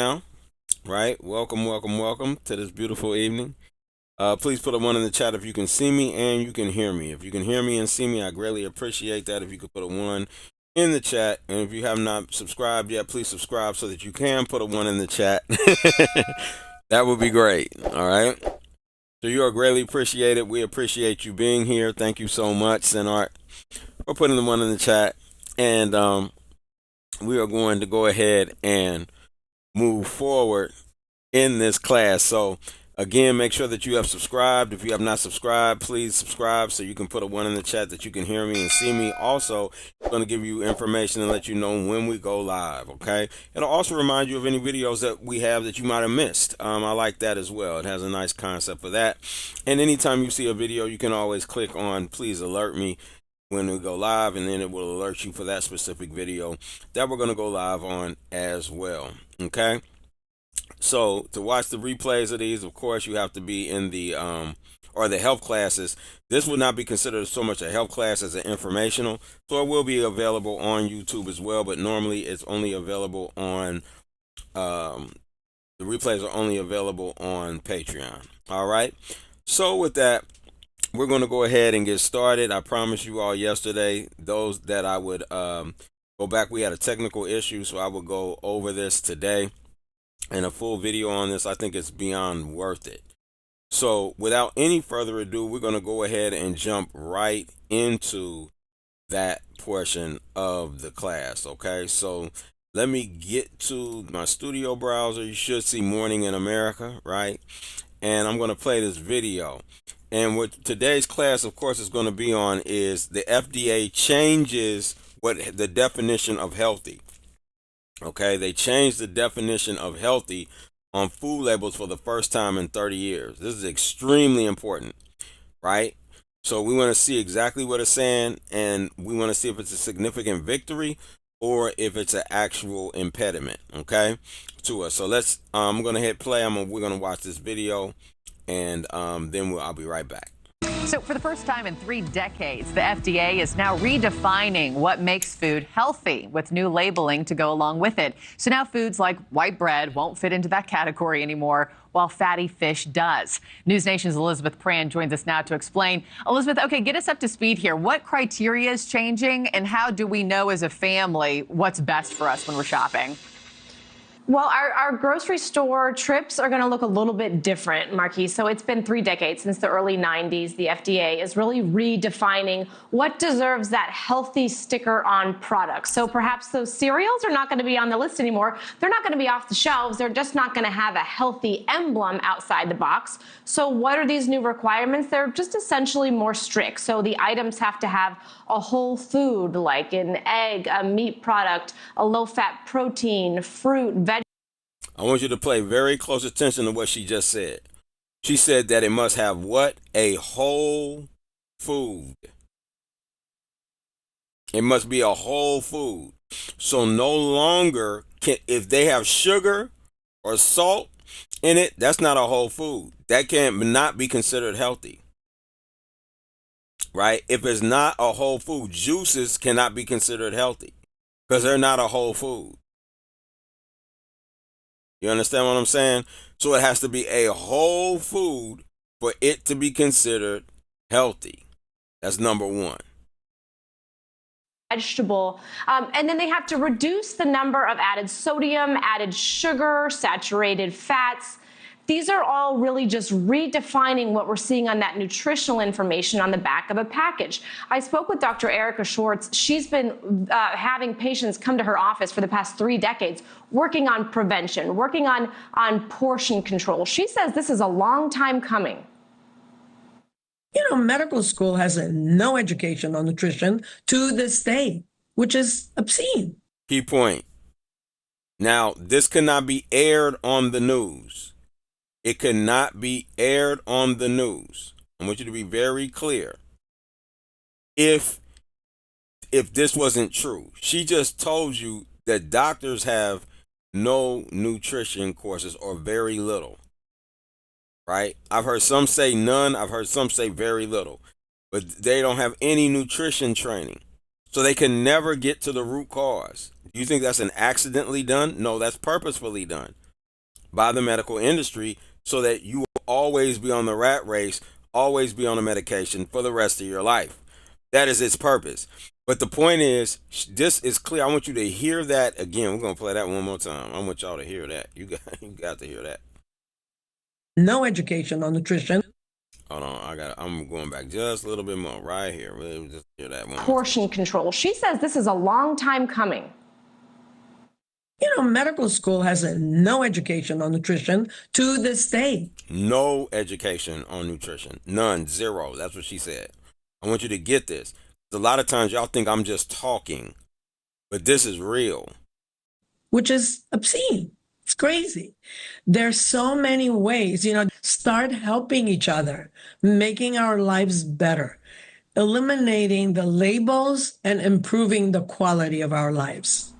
Now, right? Welcome to this beautiful evening. Please put a one in the chat if you can see me and you can hear me. If you can hear me and see me, I greatly appreciate that. If you could put a one in the chat, and if you have not subscribed yet, please subscribe so that you can put a one in the chat. That would be great. All right. So you are greatly appreciated. We appreciate you being here. Thank you so much, Senart, for putting the one in the chat. And we are going to go ahead and move forward in this class. So again, make sure that you have subscribed. If you have not subscribed, please subscribe so you can put a one in the chat that you can hear me and see me. Also, I'm going to give you information and let you know when we go live. Okay. It'll also remind you of any videos that we have that you might have missed. I like that as well. It has a nice concept for that. And anytime you see a video, you can always click on please alert me when we go live, and then it will alert you for that specific video that we're going to go live on as well. Okay. So to watch the replays of these, of course, you have to be in the or the health classes. This would not be considered so much a health class as an informational, so it will be available on YouTube as well. But normally, it's only available on the replays are only available on Patreon. All right. So with that, we're going to go ahead and get started. I promised you all yesterday, those that I would go back. We had a technical issue, so I will go over this today. And a full video on this, I think it's beyond worth it. So without any further ado, we're going to go ahead and jump right into that portion of the class. Okay, so let me get to my studio browser. You should see Morning in America, right? And I'm going to play this video. And what today's class, of course, is going to be on is the FDA changes what the definition of healthy. Okay, they changed the definition of healthy on food labels for the first time in 30 years. This is extremely important, right? So we want to see exactly what it's saying, and we want to see if it's a significant victory or if it's an actual impediment, okay, to us. So I'm going to hit play. We're going to watch this video, and then I'll be right back. So for the first time in 3 decades, the FDA is now redefining what makes food healthy with new labeling to go along with it. So now foods like white bread won't fit into that category anymore, while fatty fish does. News Nation's Elizabeth Pran joins us now to explain. Elizabeth, okay, get us up to speed here. What criteria is changing, and how do we know as a family what's best for us when we're shopping? Well, our grocery store trips are going to look a little bit different, Marquise. So it's been 3 decades since the early 90s. The FDA is really redefining what deserves that healthy sticker on products. So perhaps those cereals are not going to be on the list anymore. They're not going to be off the shelves. They're just not going to have a healthy emblem outside the box. So what are these new requirements? They're just essentially more strict. So the items have to have a whole food, like an egg, a meat product, a low-fat protein, fruit, vegetables. I want you to pay very close attention to what she just said. She said that it must have what? A whole food. It must be a whole food. So no longer if they have sugar or salt in it, that's not a whole food. That can not be considered healthy. Right? If it's not a whole food, juices cannot be considered healthy because they're not a whole food. You understand what I'm saying? So it has to be a whole food for it to be considered healthy. That's number one. Vegetable, and then they have to reduce the number of added sodium, added sugar, saturated fats. These are all really just redefining what we're seeing on that nutritional information on the back of a package. I spoke with Dr. Erica Schwartz. She's been having patients come to her office for the past 3 decades, working on prevention, working on portion control. She says this is a long time coming. Medical school has no education on nutrition to this day, which is obscene. Key point. Now, this cannot be aired on the news. It cannot be aired on the news. I want you to be very clear. If this wasn't true, she just told you that doctors have no nutrition courses or very little. Right? I've heard some say none. I've heard some say very little. But they don't have any nutrition training. So they can never get to the root cause. Do you think that's an accidentally done? No, that's purposefully done. by the medical industry so that you will always be on the rat race, always be on a medication for the rest of your life. That is its purpose. But the point is, this is clear. I want you to hear that again. We're gonna play that one more time. I want y'all to hear that. You got you got to hear that. No education on nutrition. Hold on, I'm going back just a little bit more right here. We'll just hear that one. Portion control. She says this is a long time coming. Medical school has no education on nutrition to this day. No education on nutrition. None. Zero. That's what she said. I want you to get this. A lot of times y'all think I'm just talking, but this is real. Which is obscene. It's crazy. There's so many ways, start helping each other, making our lives better, eliminating the labels and improving the quality of our lives.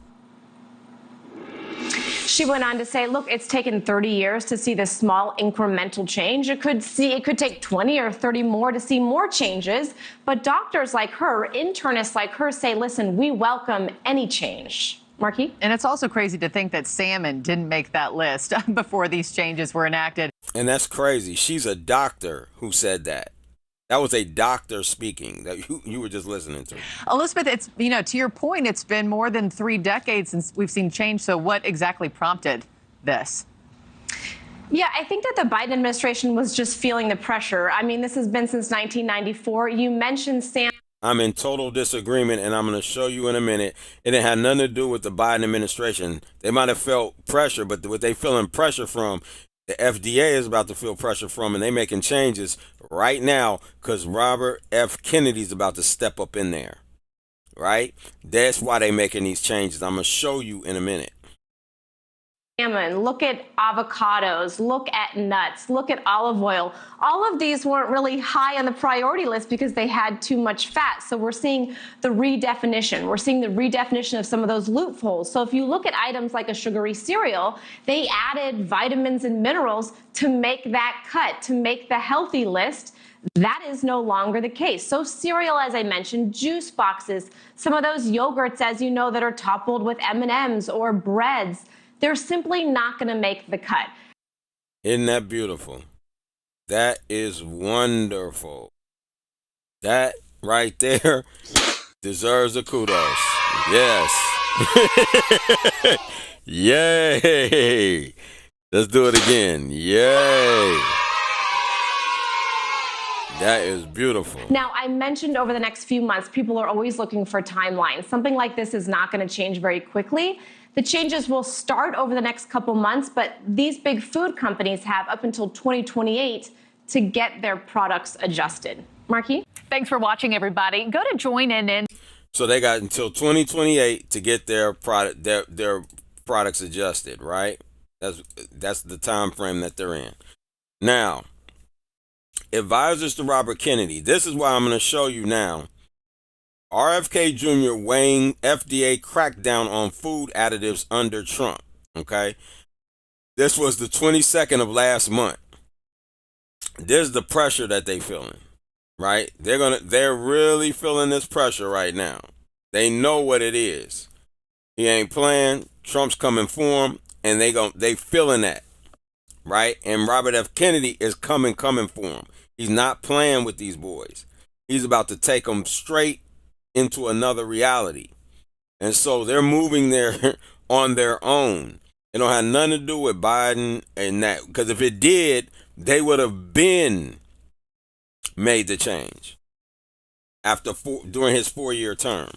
She went on to say, look, it's taken 30 years to see this small incremental change. It could take 20 or 30 more to see more changes. But doctors like her, internists like her say, listen, we welcome any change. Marquis? And it's also crazy to think that salmon didn't make that list before these changes were enacted. And that's crazy. She's a doctor who said that. That was a doctor speaking that you were just listening to. Elizabeth, it's, to your point, it's been more than 3 decades since we've seen change. So what exactly prompted this? Yeah, I think that the Biden administration was just feeling the pressure. I mean, this has been since 1994. You mentioned Sam. I'm in total disagreement, and I'm going to show you in a minute. It had nothing to do with the Biden administration. They might have felt pressure, but what they feeling pressure from, the FDA is about to feel pressure from, and they making changes right now because Robert F. Kennedy's about to step up in there, right? That's why they making these changes. I'm going to show you in a minute. Look at avocados, look at nuts, look at olive oil. All of these weren't really high on the priority list because they had too much fat. So we're seeing the redefinition. We're seeing the redefinition of some of those loopholes. So if you look at items like a sugary cereal, they added vitamins and minerals to make that cut, to make the healthy list. That is no longer the case. So cereal, as I mentioned, juice boxes, some of those yogurts, as you know, that are toppled with M&Ms or breads, they're simply not going to make the cut. Isn't that beautiful? That is wonderful. That right there deserves a kudos. Yes. Yay. Let's do it again. Yay. That is beautiful. Now, I mentioned over the next few months, people are always looking for timelines. Something like this is not going to change very quickly. The changes will start over the next couple months, but these big food companies have up until 2028 to get their products adjusted. Marquis? Thanks for watching, everybody. Go to joinin. So they got until 2028 to get their products adjusted, right? That's the time frame that they're in. Now, advisors to Robert Kennedy. This is why I'm going to show you now. RFK Jr. weighing FDA crackdown on food additives under Trump. Okay. This was the 22nd of last month. There's the pressure that they feeling, right? They're really feeling this pressure right now. They know what it is. He ain't playing. Trump's coming for him, and they feeling that, right? And Robert F. Kennedy is coming for him. He's not playing with these boys. He's about to take them straight into another reality. And so they're moving there on their own. It don't have nothing to do with Biden and that. Because if it did, they would have been made the change during his 4-year term.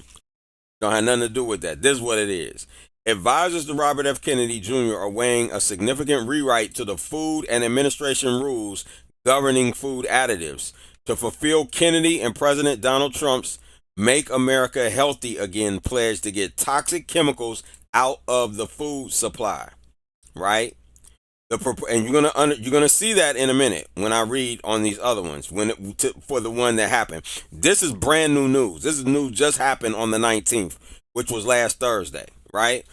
Don't have nothing to do with that. This is what it is. Advisors to Robert F. Kennedy Jr. are weighing a significant rewrite to the Food and Administration rules governing food additives to fulfill Kennedy and President Donald Trump's Make America Healthy Again pledge to get toxic chemicals out of the food supply, right? And you're gonna see that in a minute when I read on these other ones. For the one that happened, this is brand new news. This is news just happened on the 19th, which was last Thursday, right?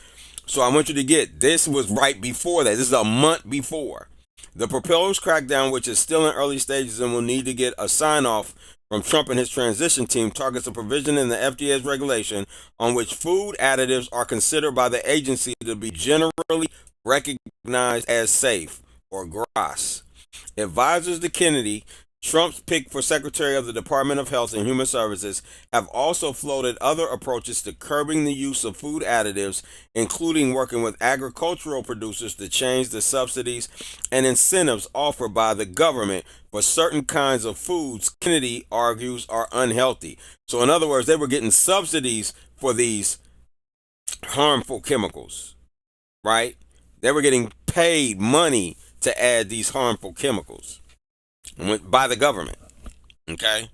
So I want you to get this was right before that. This is a month before the proposed crackdown, which is still in early stages and will need to get a sign off from Trump and his transition team, targets a provision in the FDA's regulation on which food additives are considered by the agency to be generally recognized as safe, or GRAS. Advisors to Kennedy, Trump's pick for Secretary of the Department of Health and Human Services, have also floated other approaches to curbing the use of food additives, including working with agricultural producers to change the subsidies and incentives offered by the government for certain kinds of foods Kennedy argues are unhealthy. So, in other words, they were getting subsidies for these harmful chemicals, right? They were getting paid money to add these harmful chemicals by the government. Okay.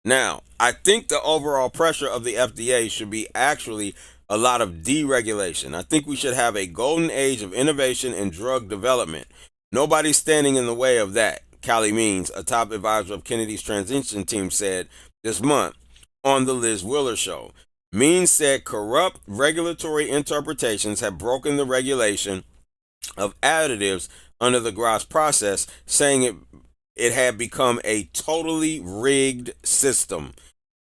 Now, I think the overall pressure of the FDA should be actually a lot of deregulation. I think we should have a golden age of innovation and drug development. Nobody's standing in the way of that, Callie Means, a top advisor of Kennedy's transition team, said this month on the Liz Wheeler show. Means said corrupt regulatory interpretations have broken the regulation of additives under the GRAS process, saying it had become a totally rigged system.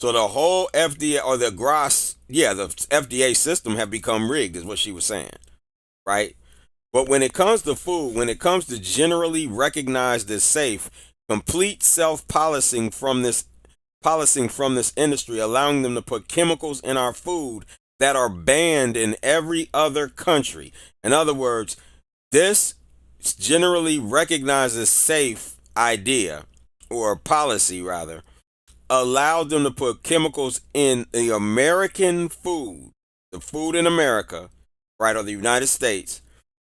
So the whole FDA or the GRAS, the FDA system had become rigged, is what she was saying, right? But when it comes to food, when it comes to generally recognized as safe, complete self-policing from this industry, allowing them to put chemicals in our food that are banned in every other country. In other words, this generally recognized as safe idea, or policy rather, allowed them to put chemicals in the American food, the food in America, right, or the United States,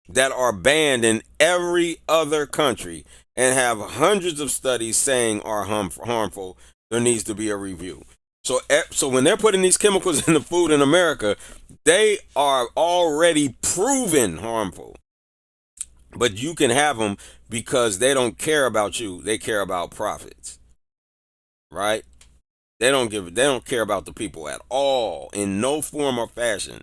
that are banned in every other country and have hundreds of studies saying are harmful. There needs to be a review. So when they're putting these chemicals in the food in America, they are already proven harmful. But you can have them because they don't care about you. They care about profits. Right? They don't care about the people at all in no form or fashion.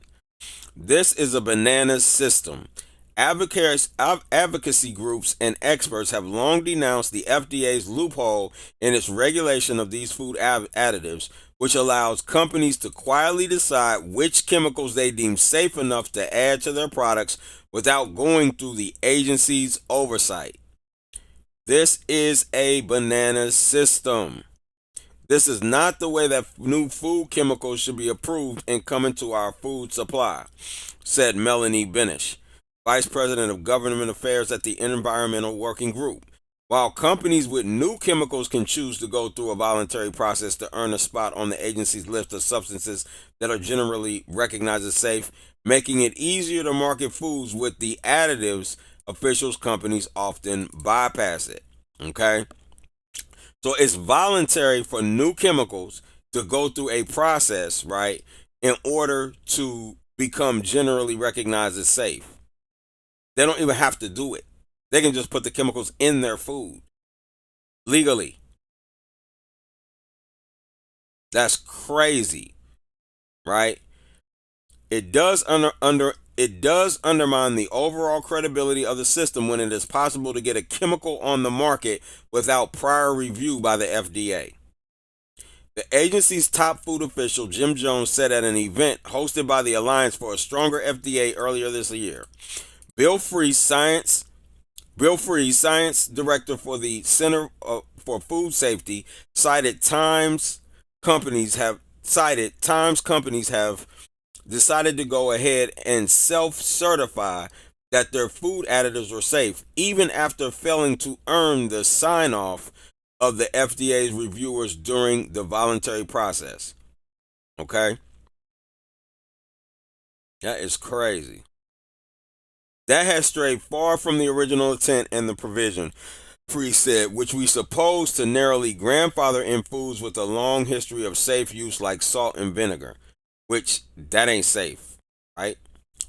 This is a bananas system. Advocacy groups and experts have long denounced the FDA's loophole in its regulation of these food additives, which allows companies to quietly decide which chemicals they deem safe enough to add to their products without going through the agency's oversight. This is a banana system. This is not the way that new food chemicals should be approved and come into our food supply, said Melanie Benish, Vice President of Government Affairs at the Environmental Working Group. While companies with new chemicals can choose to go through a voluntary process to earn a spot on the agency's list of substances that are generally recognized as safe, making it easier to market foods with the additives, officials companies often bypass it. Okay? So it's voluntary for new chemicals to go through a process, right, in order to become generally recognized as safe. They don't even have to do it. They can just put the chemicals in their food legally. That's crazy, right? It does undermine the overall credibility of the system when it is possible to get a chemical on the market without prior review by the FDA. The agency's top food official, Jim Jones, said at an event hosted by the Alliance for a Stronger FDA earlier this year. Bill Free, Science Director for the Center for Food Safety, cited Times companies have decided to go ahead and self-certify that their food additives are safe, even after failing to earn the sign-off of the FDA's reviewers during the voluntary process. Okay? That is crazy. That has strayed far from the original intent and the provision, Free said, which we suppose to narrowly grandfather in foods with a long history of safe use like salt and vinegar, which that ain't safe, right?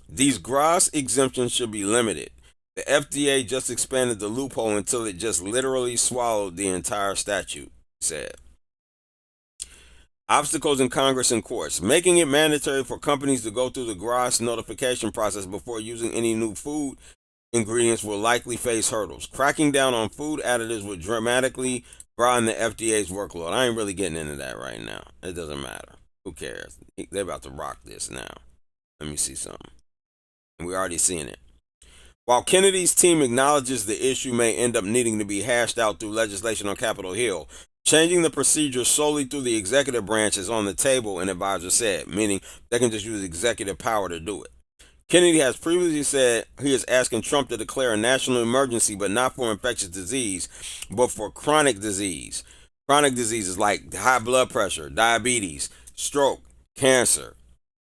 These GRAS exemptions should be limited. The FDA just expanded the loophole until it just literally swallowed the entire statute, he said. Obstacles in Congress and courts. Making it mandatory for companies to go through the GRAS notification process before using any new food ingredients will likely face hurdles. Cracking down on food additives would dramatically broaden the FDA's workload. I ain't really getting into that right now. It doesn't matter. Who cares? They're about to rock this now. Let me see something. And we're already seeing it. While Kennedy's team acknowledges the issue may end up needing to be hashed out through legislation on Capitol Hill, changing the procedure solely through the executive branch is on the table, an advisor said, meaning they can just use executive power to do it. Kennedy has previously said he is asking Trump to declare a national emergency, but not for infectious disease, but for chronic disease. Chronic diseases like high blood pressure, diabetes, stroke, cancer.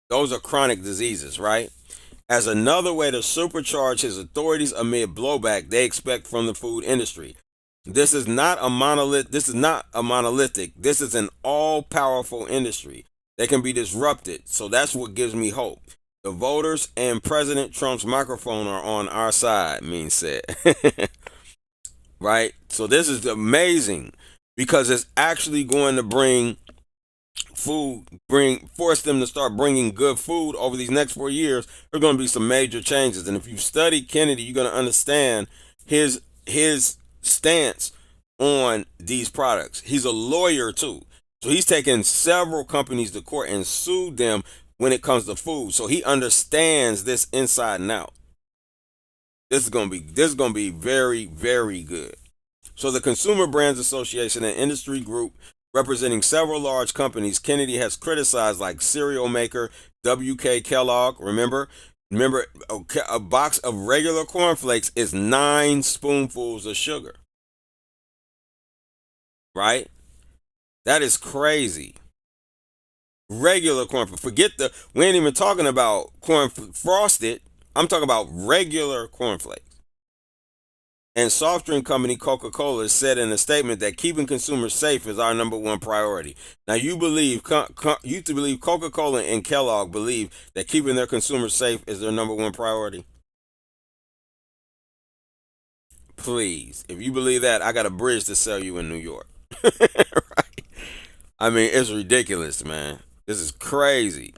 Those are chronic diseases, right? As another way to supercharge his authorities amid blowback they expect from the food industry. This is not a monolith. This is not a monolithic. This is an all-powerful industry. They can be disrupted. So that's what gives me hope. The voters and President Trump's microphone are on our side, Mean said. Right? So this is amazing because it's actually going to force them to start bringing good food over these next 4 years. There's going to be some major changes. And if you study Kennedy, you're going to understand his stance on these products. He's a lawyer too. So he's taken several companies to court and sued them when it comes to food. So he understands this inside and out. This is going to be very, very good. So the Consumer Brands Association, an industry group representing several large companies, Kennedy has criticized, like cereal maker WK Kellogg. Remember, a box of regular cornflakes is 9 spoonfuls of sugar. Right? That is crazy. Regular cornflakes. We ain't even talking about corn frosted. I'm talking about regular cornflakes. And soft drink company Coca-Cola said in a statement that keeping consumers safe is our number one priority. Now you believe Coca-Cola and Kellogg believe that keeping their consumers safe is their number one priority? Please, if you believe that, I got a bridge to sell you in New York. Right? I mean, it's ridiculous, man. This is crazy.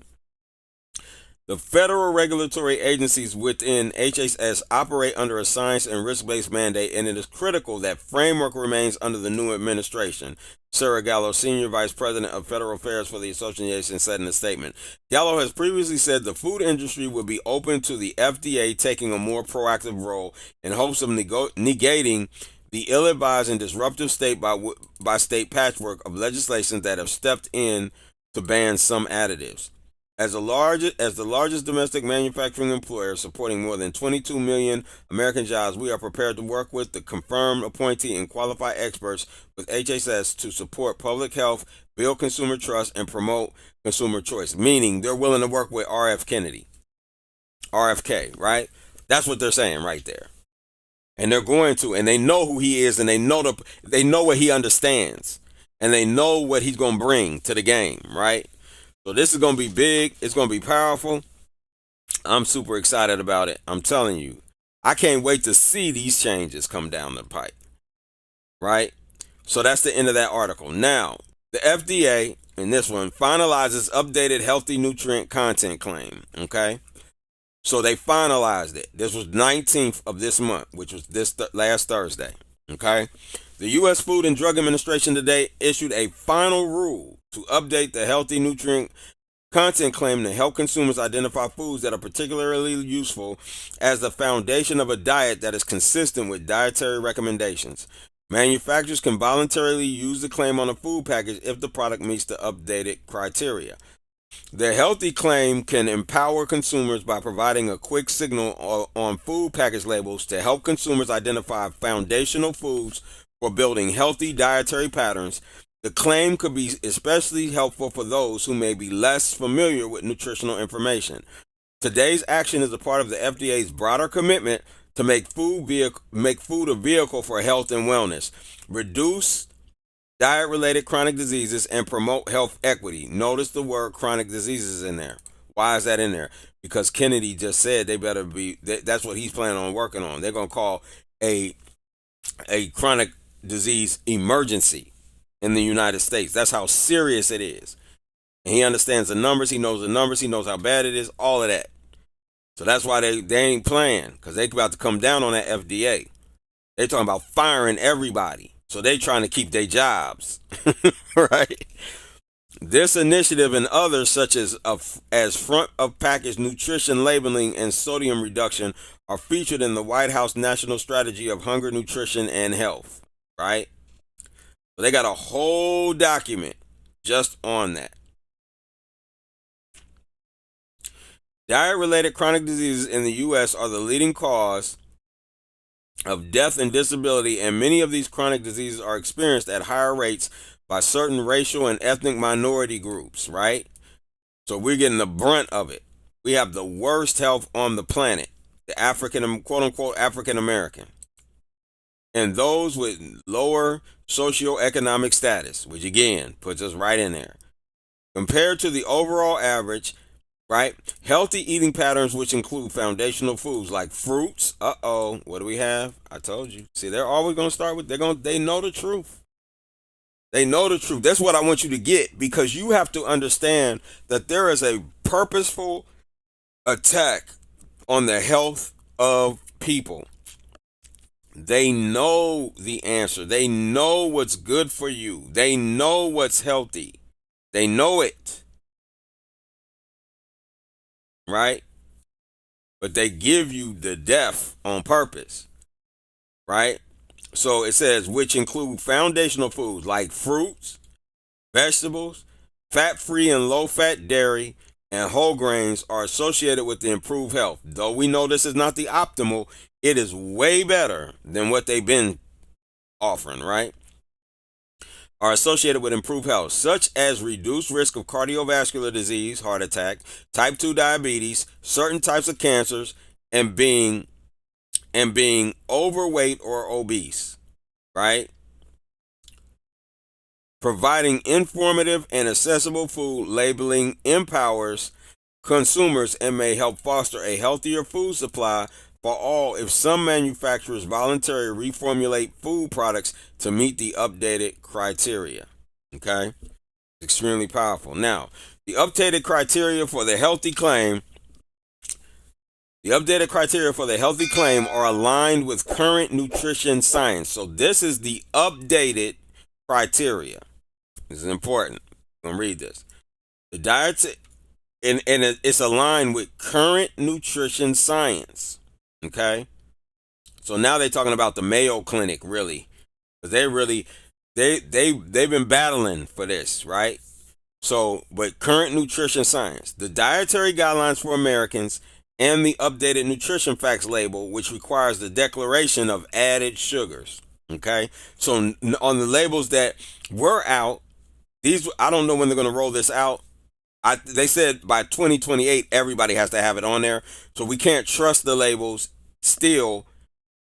The federal regulatory agencies within HHS operate under a science and risk-based mandate, and it is critical that framework remains under the new administration, Sarah Gallo, Senior Vice President of Federal Affairs for the association, said in a statement. Gallo has previously said the food industry would be open to the FDA taking a more proactive role in hopes of negating the ill-advised and disruptive state-by-state patchwork of legislation that have stepped in to ban some additives. As the largest domestic manufacturing employer supporting more than 22 million American jobs, we are prepared to work with the confirmed, appointee, and qualified experts with HHS to support public health, build consumer trust, and promote consumer choice. Meaning they're willing to work with RFK, right? That's what they're saying right there. And they're going to, and they know who he is, and they know what he understands, and they know what he's going to bring to the game, right? So this is going to be big. It's going to be powerful. I'm super excited about it. I'm telling you. I can't wait to see these changes come down the pipe. Right? So that's the end of that article. Now, the FDA, in this one, finalizes updated healthy nutrient content claim. Okay? So they finalized it. This was 19th of this month, which was last Thursday. Okay? The U.S. Food and Drug Administration today issued a final rule to update the healthy nutrient content claim to help consumers identify foods that are particularly useful as the foundation of a diet that is consistent with dietary recommendations. Manufacturers can voluntarily use the claim on a food package if the product meets the updated criteria. The healthy claim can empower consumers by providing a quick signal on food package labels to help consumers identify foundational foods for building healthy dietary patterns. The claim could be especially helpful for those who may be less familiar with nutritional information. Today's action is a part of the FDA's broader commitment to make food a vehicle for health and wellness, reduce diet-related chronic diseases, and promote health equity. Notice the word chronic diseases in there. Why is that in there? Because Kennedy just said that's what he's planning on working on. They're going to call a chronic disease emergency in the United States. That's how serious it is. And he understands the numbers. He knows the numbers. He knows how bad it is. All of that. So that's why they ain't playing, because they about to come down on that FDA. They talking about firing everybody. So they trying to keep their jobs. Right? This initiative and others such as front of package nutrition labeling and sodium reduction are featured in the White House National Strategy of Hunger, Nutrition, and Health, right? So they got a whole document just on that. Diet-related chronic diseases in the U.S. are the leading cause of death and disability, and many of these chronic diseases are experienced at higher rates by certain racial and ethnic minority groups, right? So we're getting the brunt of it. We have the worst health on the planet, the African, quote unquote, African American, and those with lower socioeconomic status, which again puts us right in there. Compared to the overall average, right? Healthy eating patterns, which include foundational foods like fruits. What do we have? I told you. See, they're always going to start with, they know the truth. They know the truth. That's what I want you to get, because you have to understand that there is a purposeful attack on the health of people. They know the answer. They know what's good for you. They know what's healthy. They know it. Right? But they give you the death on purpose. Right? So it says, which include foundational foods like fruits, vegetables, fat-free and low-fat dairy, and whole grains are associated with the improved health. Though we know this is not the optimal, it is way better than what they've been offering, right? Are associated with improved health, such as reduced risk of cardiovascular disease, heart attack, type 2 diabetes, certain types of cancers, and being overweight or obese, right? Providing informative and accessible food labeling empowers consumers and may help foster a healthier food supply for all if some manufacturers voluntarily reformulate food products to meet the updated criteria. Okay? Extremely powerful. Now, the updated criteria for the healthy claim are aligned with current nutrition science. So this is the updated criteria. This is important. I'm going to read this. The diet, and it's aligned with current nutrition science. Okay? So now they're talking about the Mayo Clinic, really. Because they've been battling for this, right? So, but current nutrition science, the dietary guidelines for Americans, and the updated nutrition facts label, which requires the declaration of added sugars. Okay? So on the labels that were out, I don't know when they're going to roll this out. They said by 2028, everybody has to have it on there. So we can't trust the labels still.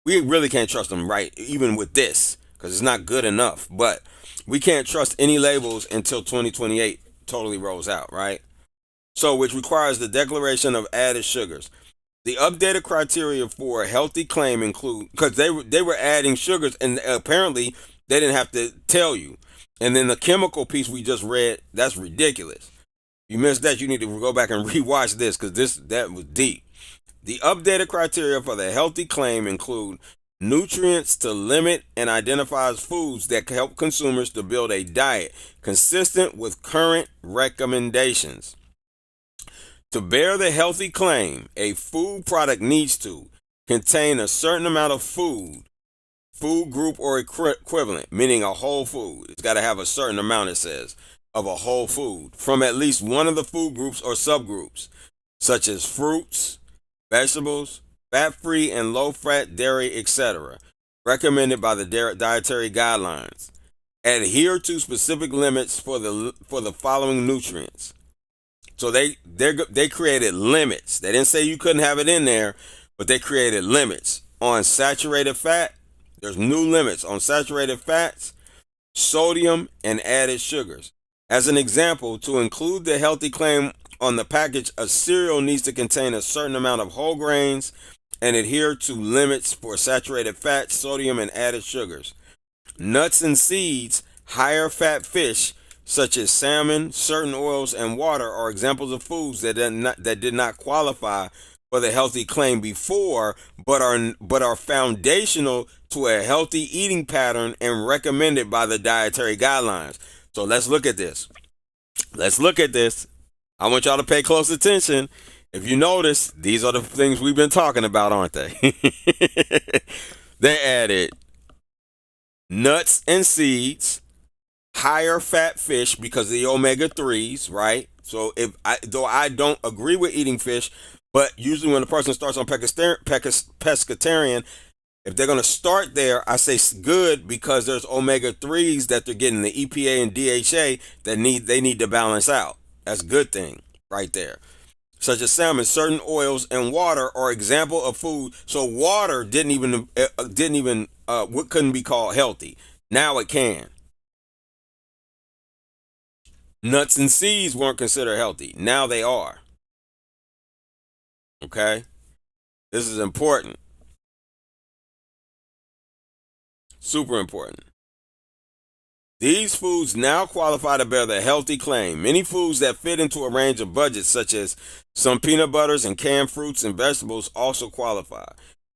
We really can't trust them, right? Even with this, because it's not good enough. But we can't trust any labels until 2028 totally rolls out, right? So, which requires the declaration of added sugars. The updated criteria for a healthy claim include, because they were adding sugars, and apparently they didn't have to tell you. And then the chemical piece we just read, that's ridiculous. You missed that, you need to go back and rewatch this, because that was deep. The updated criteria for the healthy claim include nutrients to limit and identifies foods that help consumers to build a diet consistent with current recommendations. To bear the healthy claim, a food product needs to contain a certain amount of food group or equivalent, meaning a whole food. It's got to have a certain amount, it says, of a whole food from at least one of the food groups or subgroups, such as fruits, vegetables, fat-free and low-fat dairy, etc., recommended by the dietary guidelines. Adhere to specific limits for the following nutrients. So they created limits. They didn't say you couldn't have it in there, but they created limits on saturated fat. There's new limits on saturated fats, sodium, and added sugars. As an example, to include the healthy claim on the package, a cereal needs to contain a certain amount of whole grains and adhere to limits for saturated fat, sodium, and added sugars. Nuts and seeds, higher fat fish, such as salmon, certain oils, and water are examples of foods that did not qualify for the healthy claim before, but are foundational to a healthy eating pattern and recommended by the dietary guidelines. So let's look at this. I want y'all to pay close attention. If you notice, these are the things we've been talking about, aren't they? They added nuts and seeds, higher fat fish because of the omega 3s, right? So though I don't agree with eating fish, but usually when a person starts on pescatarian, if they're going to start there, I say good because there's omega 3s that they're getting, the EPA and DHA that they need to balance out. That's a good thing right there. Such as salmon, certain oils and water are example of food. So water what couldn't be called healthy. Now it can. Nuts and seeds weren't considered healthy. Now they are. Okay? This is important. Super important. These foods now qualify to bear the healthy claim. Many foods that fit into a range of budgets, such as some peanut butters and canned fruits and vegetables, also qualify.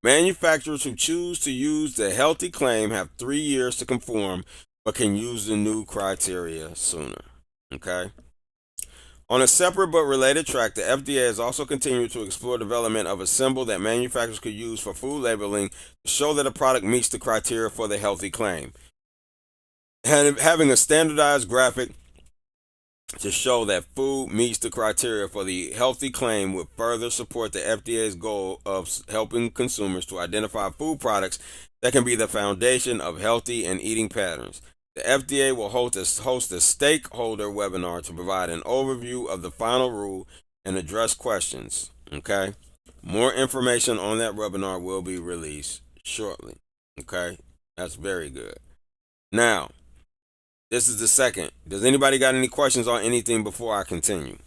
Manufacturers who choose to use the healthy claim have 3 years to conform, but can use the new criteria sooner. Okay? On a separate but related track, the FDA has also continued to explore development of a symbol that manufacturers could use for food labeling to show that a product meets the criteria for the healthy claim. Having a standardized graphic to show that food meets the criteria for the healthy claim would further support the FDA's goal of helping consumers to identify food products that can be the foundation of healthy and eating patterns. The FDA will host a stakeholder webinar to provide an overview of the final rule and address questions. Okay? More information on that webinar will be released shortly. Okay? That's very good. Now, this is the second. Does anybody got any questions on anything before I continue?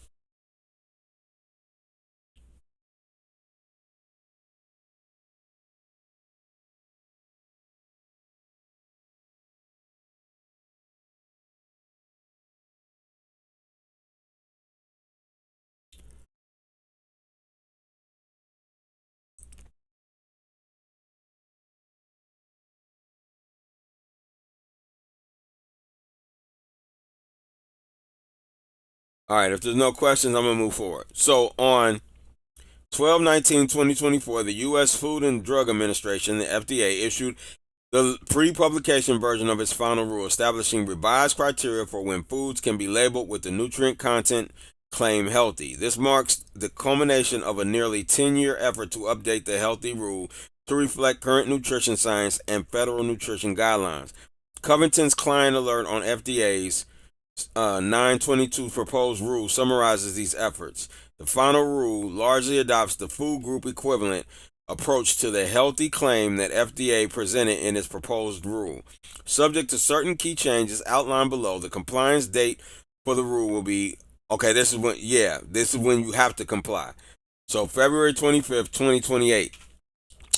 All right, if there's no questions, I'm going to move forward. So on 12/19/2024, the U.S. Food and Drug Administration, the FDA, issued the pre-publication version of its final rule establishing revised criteria for when foods can be labeled with the nutrient content claim healthy. This marks the culmination of a nearly 10-year effort to update the healthy rule to reflect current nutrition science and federal nutrition guidelines. Covington's client alert on FDA's 922 proposed rule summarizes these efforts. The final rule largely adopts the food group equivalent approach to the healthy claim that FDA presented in its proposed rule. Subject to certain key changes outlined below, the compliance date for the rule will be this is when you have to comply. So February 25th, 2028.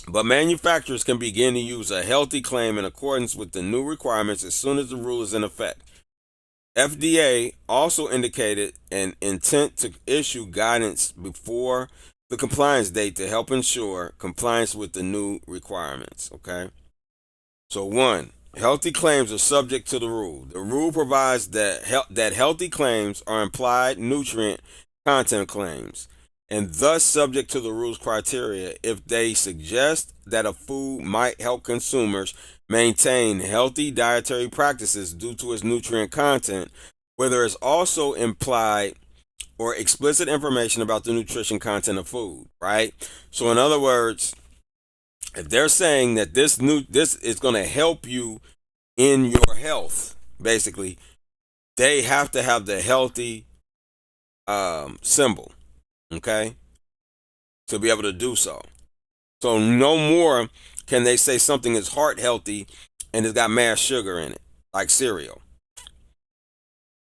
But manufacturers can begin to use a healthy claim in accordance with the new requirements as soon as the rule is in effect. FDA also indicated an intent to issue guidance before the compliance date to help ensure compliance with the new requirements. Okay. So 1. Healthy claims are subject to the rule. The rule provides that healthy claims are implied nutrient content claims and thus subject to the rule's criteria if they suggest that a food might help consumers maintain healthy dietary practices due to its nutrient content, where there is also implied or explicit information about the nutrition content of food, right? So in other words, if they're saying that this is going to help you in your health, basically, they have to have the healthy symbol, okay, to be able to do so. So no more can they say something is heart healthy and it's got mass sugar in it, like cereal,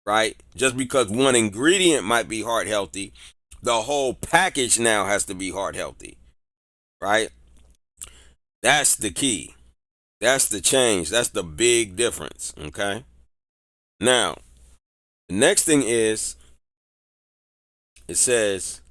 right? Just because one ingredient might be heart healthy, the whole package now has to be heart healthy, right? That's the key. That's the change. That's the big difference, okay? Now, the next thing is, it says,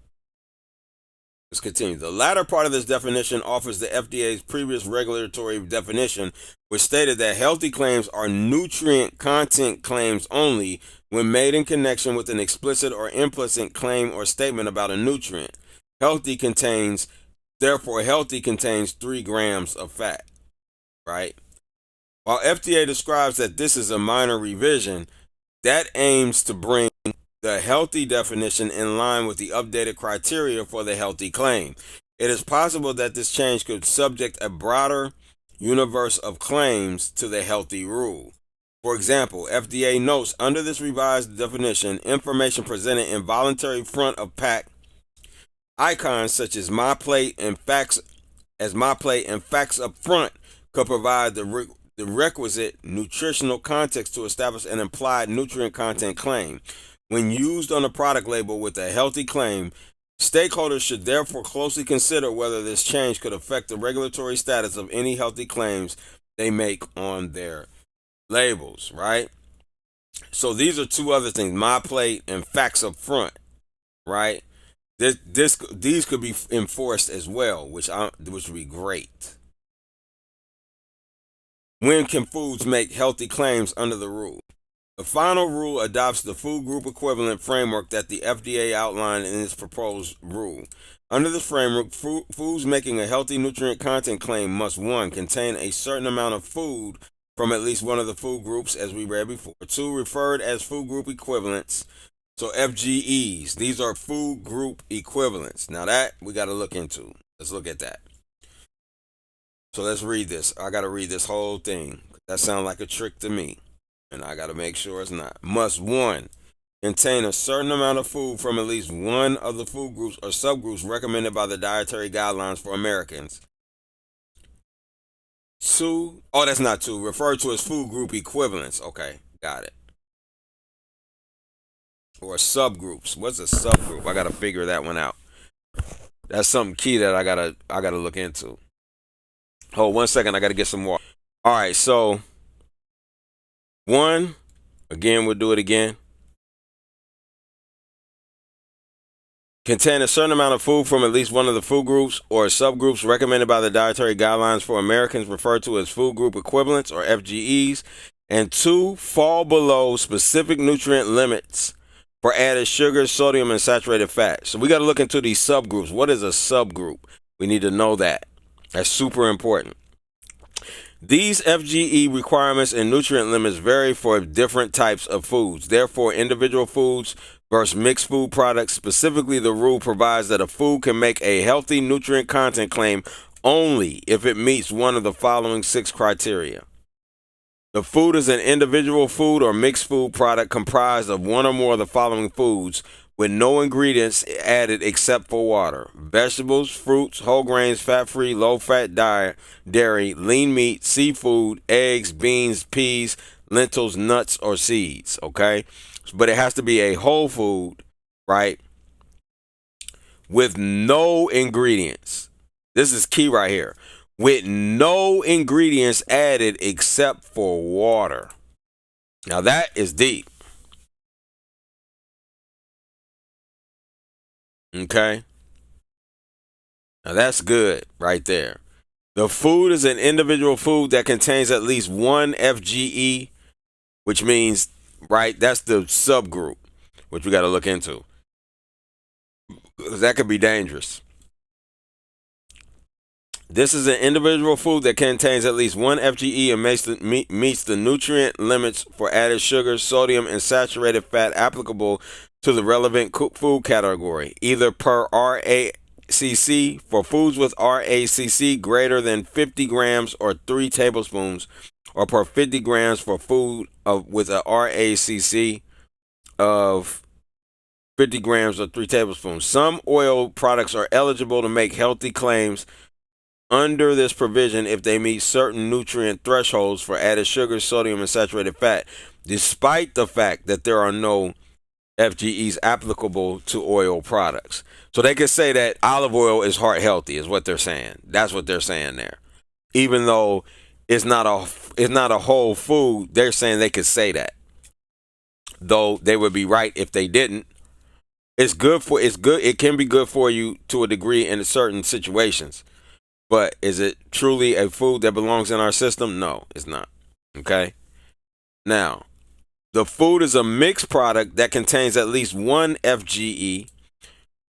let's continue. The latter part of this definition offers the FDA's previous regulatory definition, which stated that healthy claims are nutrient content claims only when made in connection with an explicit or implicit claim or statement about a nutrient. Healthy contains, therefore, healthy contains 3 grams of fat, right? While FDA describes that this is a minor revision, that aims to bring the healthy definition in line with the updated criteria for the healthy claim. It is possible that this change could subject a broader universe of claims to the healthy rule. For example, FDA notes under this revised definition, information presented in voluntary front of pack icons such as my plate and facts up front could provide the requisite nutritional context to establish an implied nutrient content claim. When used on a product label with a healthy claim, stakeholders should therefore closely consider whether this change could affect the regulatory status of any healthy claims they make on their labels, right? So these are two other things, my plate and facts up front, right? These could be enforced as well, which would be great. When can foods make healthy claims under the rule? The final rule adopts the food group equivalent framework that the FDA outlined in its proposed rule. Under this framework, foods making a healthy nutrient content claim must 1. Contain a certain amount of food from at least one of the food groups, as we read before. 2. Referred as food group equivalents. So FGEs, these are food group equivalents. Now that we got to look into. Let's look at that. So let's read this. I got to read this whole thing. That sounds like a trick to me. And I got to make sure it's not. Must 1. Contain a certain amount of food from at least one of the food groups or subgroups recommended by the dietary guidelines for Americans. 2. Oh, that's not 2. Referred to as food group equivalents. Okay, got it. Or subgroups. What's a subgroup? I got to figure that one out. That's something key that I gotta look into. Hold 1 second. I got to get some water. All right, so 1. Again, we'll do it again. Contain a certain amount of food from at least one of the food groups or subgroups recommended by the dietary guidelines for Americans, referred to as food group equivalents or FGEs. And 2. Fall below specific nutrient limits for added sugar, sodium, and saturated fat. So we got to look into these subgroups. What is a subgroup? We need to know that. That's super important. These FGE requirements and nutrient limits vary for different types of foods. Therefore, individual foods versus mixed food products, specifically the rule provides that a food can make a healthy nutrient content claim only if it meets one of the following 6 criteria. The food is an individual food or mixed food product comprised of one or more of the following foods with no ingredients added except for water: vegetables, fruits, whole grains, fat-free, low-fat dairy, lean meat, seafood, eggs, beans, peas, lentils, nuts, or seeds, okay? But it has to be a whole food, right, with no ingredients. This is key right here. With no ingredients added except for water. Now that is deep. Okay? Now that's good right there. The food is an individual food that contains at least one FGE, which means, right, that's the subgroup, which we got to look into. Because that could be dangerous. This is an individual food that contains at least one FGE and meets the nutrient limits for added sugar, sodium, and saturated fat applicable to the relevant food category, either per RACC for foods with RACC greater than 50 grams or 3 tablespoons, or per 50 grams for food with a RACC of 50 grams or 3 tablespoons. Some oil products are eligible to make healthy claims under this provision if they meet certain nutrient thresholds for added sugar, sodium, and saturated fat, despite the fact that there are no FGEs applicable to oil products. So they could say that olive oil is heart healthy, is what they're saying. That's what they're saying there. Even though it's not a whole food, they're saying they could say that. Though they would be right if they didn't. It's good. It can be good for you to a degree in certain situations. But is it truly a food that belongs in our system? No, it's not. Okay? Now, the food is a mixed product that contains at least one FGE,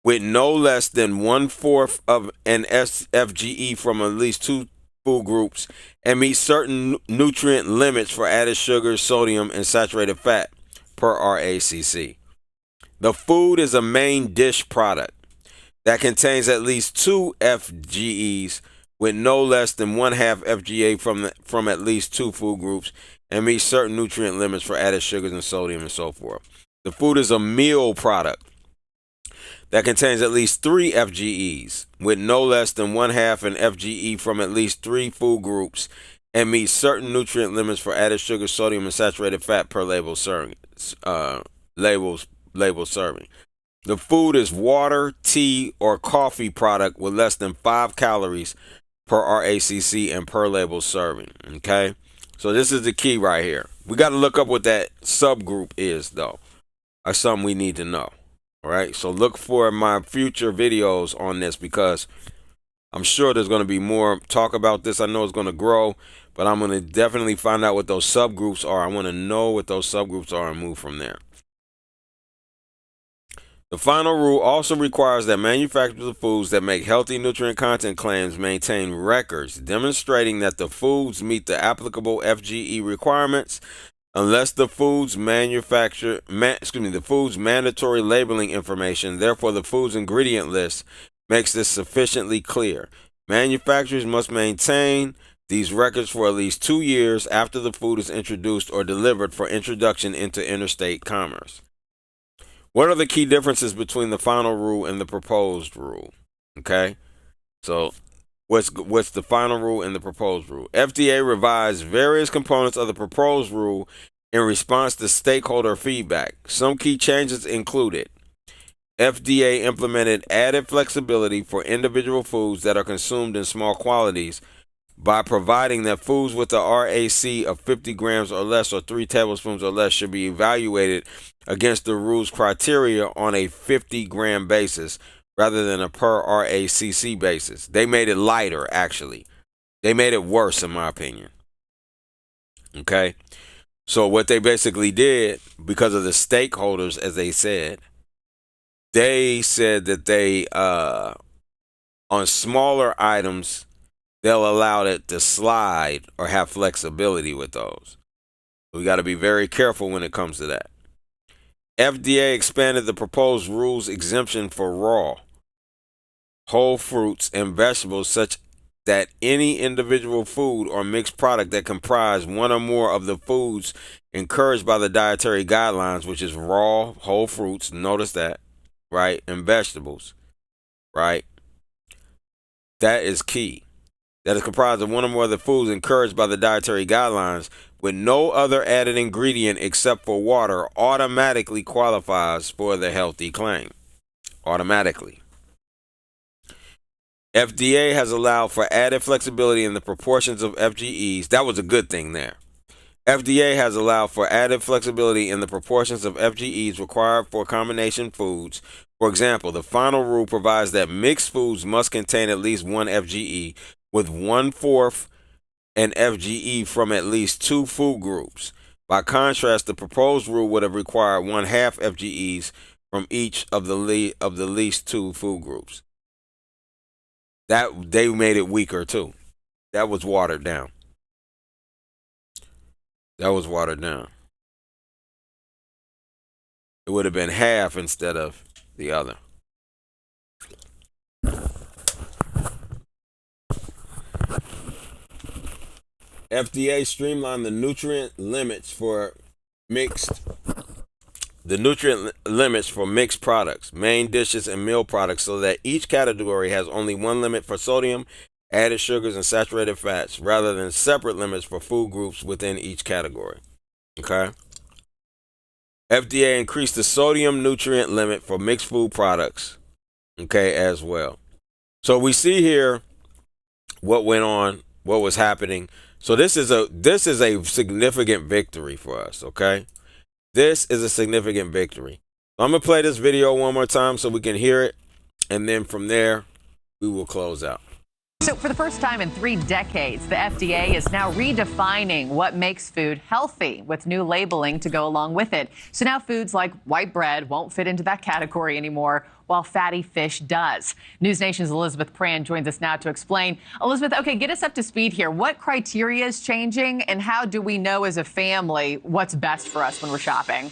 with no less than 1/4 of an FGE from at least two food groups and meet certain nutrient limits for added sugar, sodium, and saturated fat per RACC. The food is a main dish product that contains at least two FGEs with no less than 1/2 FGA from at least two food groups and meets certain nutrient limits for added sugars and sodium and so forth. The food is a meal product that contains at least three FGEs with no less than 1/2 an FGE from at least three food groups and meets certain nutrient limits for added sugar, sodium, and saturated fat per label serving. Label serving. The food is water, tea, or coffee product with less than 5 calories per RACC and per label serving. Okay, so this is the key right here. We got to look up what that subgroup is, though. That's something we need to know. All right, so look for my future videos on this because I'm sure there's going to be more talk about this. I know it's going to grow, but I'm going to definitely find out what those subgroups are. I want to know what those subgroups are and move from there. The final rule also requires that manufacturers of foods that make healthy nutrient content claims maintain records demonstrating that the foods meet the applicable FGE requirements unless the food's the food's mandatory labeling information, therefore the food's ingredient list, makes this sufficiently clear. Manufacturers must maintain these records for at least 2 years after the food is introduced or delivered for introduction into interstate commerce. What are the key differences between the final rule and the proposed rule? Okay, so what's the final rule and the proposed rule? FDA revised various components of the proposed rule in response to stakeholder feedback. Some key changes included: FDA implemented added flexibility for individual foods that are consumed in small quantities by providing that foods with a RAC of 50 grams or less or 3 tablespoons or less should be evaluated against the rule's criteria on a 50-gram basis rather than a per RACC basis. They made it lighter, actually. They made it worse, in my opinion. Okay? So what they basically did, because of the stakeholders, as they said that they, on smaller items, they'll allow it to slide or have flexibility with those. We got to be very careful when it comes to that. FDA expanded the proposed rules exemption for raw, whole fruits and vegetables such that any individual food or mixed product that comprise one or more of the foods encouraged by the dietary guidelines, which is raw, whole fruits, notice that, right, and vegetables, right? That is key. That is comprised of one or more of the foods encouraged by the dietary guidelines with no other added ingredient except for water automatically qualifies for the healthy claim. Automatically. FDA has allowed for added flexibility in the proportions of FGEs. That was a good thing there. FDA has allowed for added flexibility in the proportions of FGEs required for combination foods. For example, the final rule provides that mixed foods must contain at least one FGE, with 1/4 an FGE from at least two food groups. By contrast, the proposed rule would have required 1/2 FGEs from each of the least two food groups. That they made it weaker too. That was watered down. That was watered down. It would have been half instead of the other. FDA streamlined the nutrient limits for mixed products, main dishes, and meal products so that each category has only one limit for sodium, added sugars, and saturated fats, rather than separate limits for food groups within each category. Okay? FDA increased the sodium nutrient limit for mixed food products, okay, as well. So we see here what went on, what was happening. So this is a significant victory for us, okay? This is a significant victory. I'm going to play this video one more time so we can hear it, and then from there, we will close out. So, for the first time in 3 decades, the FDA is now redefining what makes food healthy with new labeling to go along with it. So now foods like white bread won't fit into that category anymore, while fatty fish does. News Nation's Elizabeth Pran joins us now to explain. Elizabeth, okay, get us up to speed here. What criteria is changing, and how do we know as a family what's best for us when we're shopping?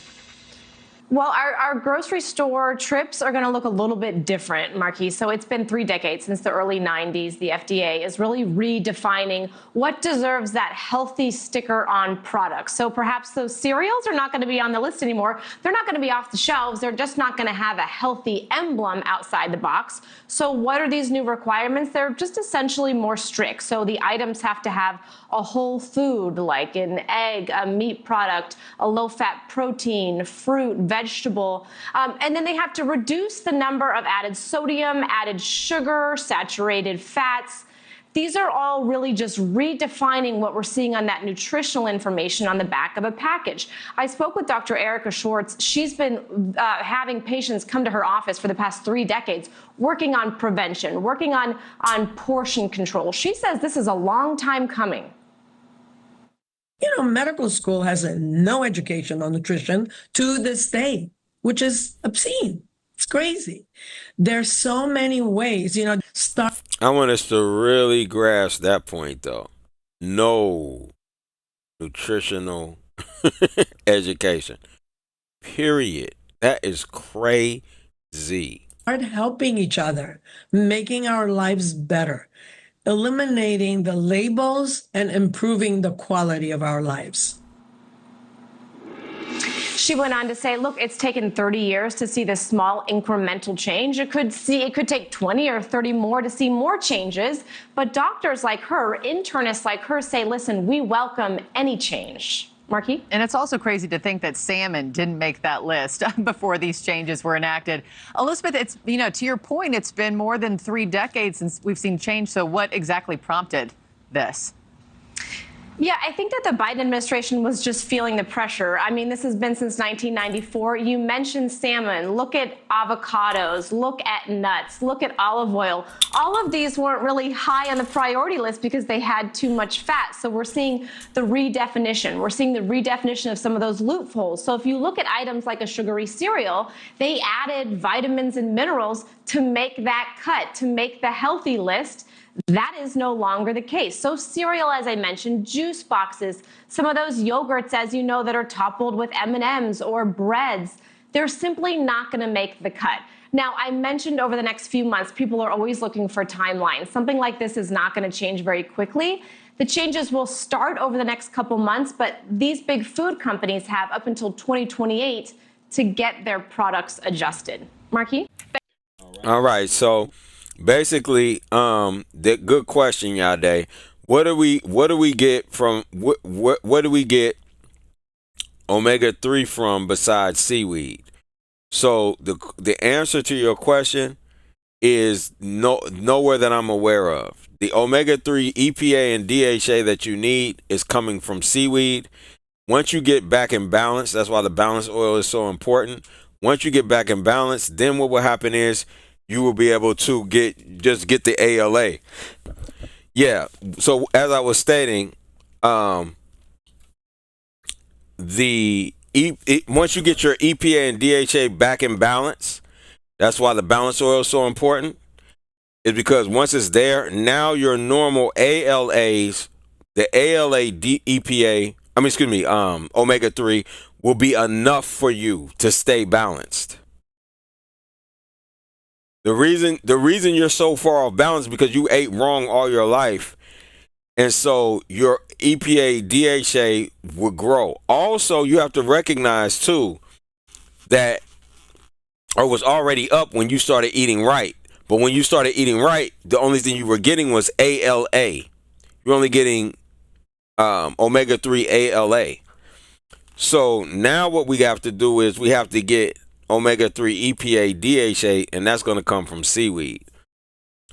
Well, our grocery store trips are going to look a little bit different, Marquis. So it's been 3 decades since the early 90s. The FDA is really redefining what deserves that healthy sticker on products. So perhaps those cereals are not going to be on the list anymore. They're not going to be off the shelves. They're just not going to have a healthy emblem outside the box. So what are these new requirements? They're just essentially more strict. So the items have to have a whole food, like an egg, a meat product, a low-fat protein, fruit, vegetable, and then they have to reduce the number of added sodium, added sugar, saturated fats. These are all really just redefining what we're seeing on that nutritional information on the back of a package. I spoke with Dr. Erica Schwartz. She's been having patients come to her office for the past 3 decades, working on prevention, working on portion control. She says this is a long time coming. Medical school has no education on nutrition to this day, which is obscene. It's crazy. There's so many ways, I want us to really grasp that point, though. No nutritional education. Period. That is crazy. Start helping each other, making our lives better, eliminating the labels and improving the quality of our lives. She went on to say, look, it's taken 30 years to see this small incremental change. It could take 20 or 30 more to see more changes. But doctors like her, internists like her say, listen, we welcome any change. Marquis? And it's also crazy to think that salmon didn't make that list before these changes were enacted. Elizabeth, it's, to your point, it's been more than 3 decades since we've seen change. So what exactly prompted this? Yeah, I think that the Biden administration was just feeling the pressure. I mean, this has been since 1994. You mentioned salmon. Look at avocados. Look at nuts. Look at olive oil. All of these weren't really high on the priority list because they had too much fat. So we're seeing the redefinition. We're seeing the redefinition of some of those loopholes. So if you look at items like a sugary cereal, they added vitamins and minerals to make that cut, to make the healthy list. That is no longer the case. So cereal, as I mentioned, juice boxes, some of those yogurts, as you know, that are toppled with M&Ms or breads, they're simply not going to make the cut. Now, I mentioned over the next few months, people are always looking for timelines. Something like this is not going to change very quickly. The changes will start over the next couple months, but these big food companies have up until 2028 to get their products adjusted. Marquis? All right, so basically, the good question, Yade. What do we get from what do we get omega-3 from besides seaweed? So the answer to your question is nowhere that I'm aware of. The omega-3 EPA and DHA that you need is coming from seaweed. Once you get back in balance, that's why the balanced oil is so important. Once you get back in balance, then what will happen is you will be able to get the ALA. Yeah. So as I was stating, once you get your EPA and DHA back in balance, that's why the balanced oil is so important. Is because once it's there, now your normal ALAs, the ALA omega-3 will be enough for you to stay balanced. The reason you're so far off balance is because you ate wrong all your life. And so your EPA DHA will grow. Also, you have to recognize too that or was already up when you started eating right. But when you started eating right, the only thing you were getting was ALA. You're only getting omega-3 ALA. So now what we have to do is we have to get omega-3 EPA DHA, and that's going to come from seaweed,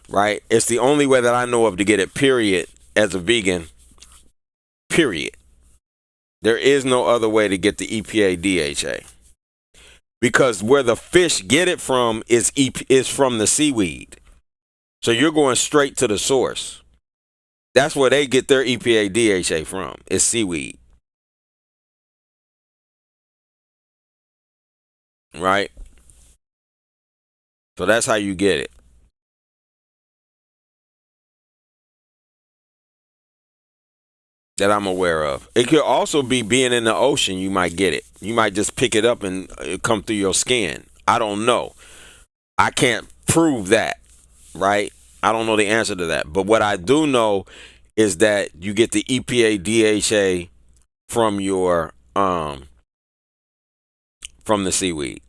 right? It's the only way that I know of to get it, period, as a vegan, period. There is no other way to get the EPA DHA. Because where the fish get it from is from the seaweed. So you're going straight to the source. That's where they get their EPA DHA from. It's seaweed. Right? So that's how you get it. That I'm aware of. It could also be being in the ocean. You might get it. You might just pick it up and it come through your skin. I don't know. I can't prove that, right? I don't know the answer to that. But what I do know is that you get the EPA DHA from your from the seaweed.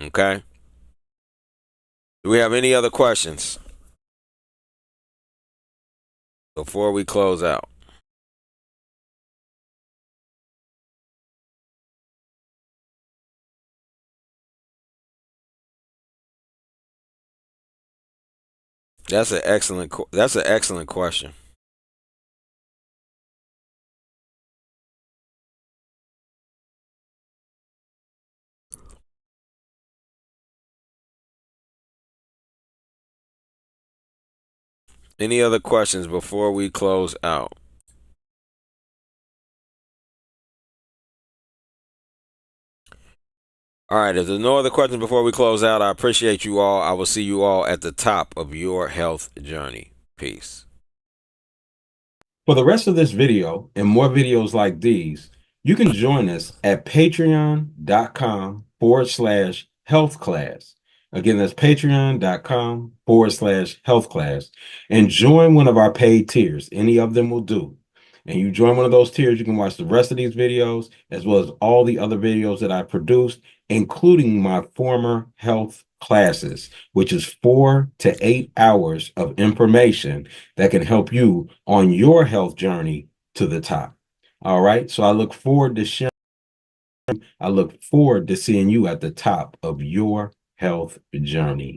Okay? Do we have any other questions before we close out? That's an excellent question. Any other questions before we close out? All right, if there's no other questions before we close out, I appreciate you all. I will see you all at the top of your health journey. Peace. For the rest of this video and more videos like these, you can join us at patreon.com/health class. Again, that's patreon.com/health class. And join one of our paid tiers. Any of them will do. And you join one of those tiers, you can watch the rest of these videos, as well as all the other videos that I produced, including my former health classes, which is 4 to 8 hours of information that can help you on your health journey to the top. All right. So I look forward to seeing you at the top of your health journey.